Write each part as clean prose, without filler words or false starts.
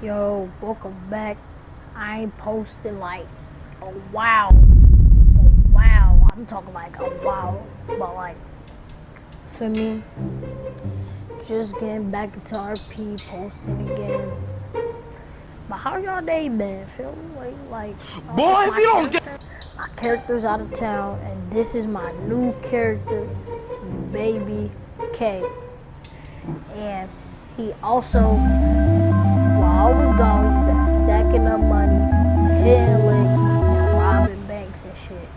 Yo, welcome back. I ain't posted like a while. A while. I'm talking like a while. But like, for me, just getting back into RP, posting again. But how y'all day been? Feel like Boy, if you don't get my character's out of town, and this is my new character, Baby K. And he also, while I was gone, he's been stacking up money, hitting licks, and robbing banks and shit.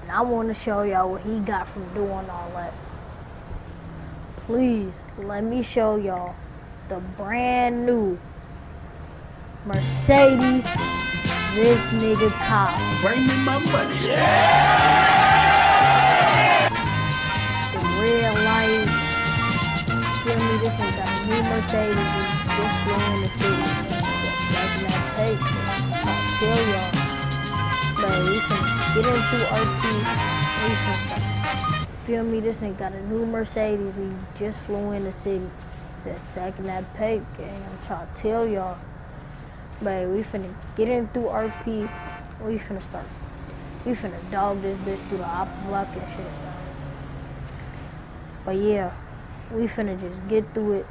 And I want to show y'all what he got from doing all that. Please, let me show y'all the brand new Mercedes this nigga cop. bring me my money. The red light. Feel me, this nigga got a new Mercedes. He just flew in the city. That's that tape. I tell y'all. But we can get into RP. We can, feel me, this nigga got a new Mercedes. He just flew in the city. That's taking that pape, gang. I'm trying to tell y'all. But we finna get in through RP. We finna start. We finna dog this bitch through the op block and shit. But yeah, we finna just get through it.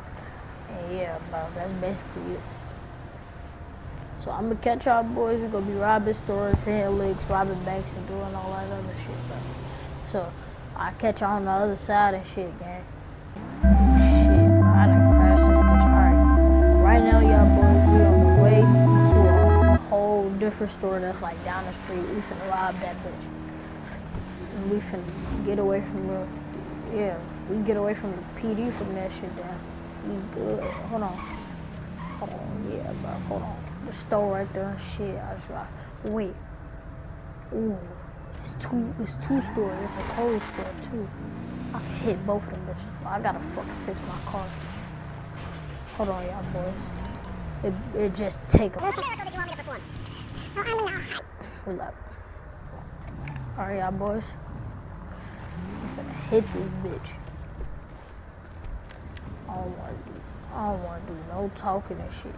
And yeah, bro, that's basically it. So I'm gonna catch y'all boys. We're gonna be robbing stores, hitting licks, robbing banks, and doing all that other shit, bro. So I'll catch y'all on the other side and shit, gang. Shit, bro, I done crashed this bitch. Alright. Right now, y'all boys, we on the way to a whole different store that's like down the street. We finna rob that bitch. And we finna get away from real. Yeah, we get away from the PD from that shit down. We good. Hold on. Hold on, yeah, bro. Hold on. The store right there and shit. I just like, wait. Ooh, it's two stores. It's a clothes store too. I can hit both of them bitches. I gotta fucking fix my car. Hold on, y'all boys. It just take a. We love. Alright, y'all boys. I'm finna hit this bitch. I don't wanna do no talking and shit.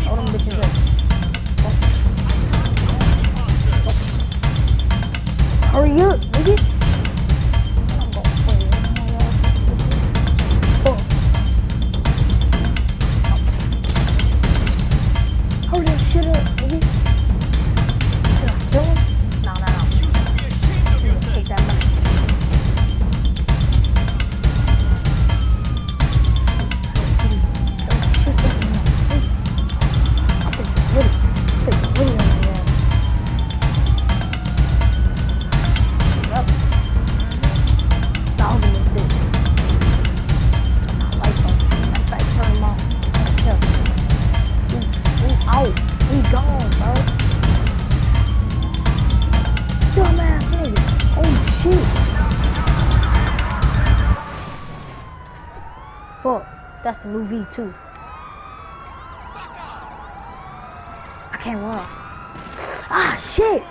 Hold them bitches up. Hurry up, nigga. I'm gonna play hurry that shit up, nigga. Should I kill him? No. Take that money. Fuck, that's the new V2. I can't run. Ah, shit!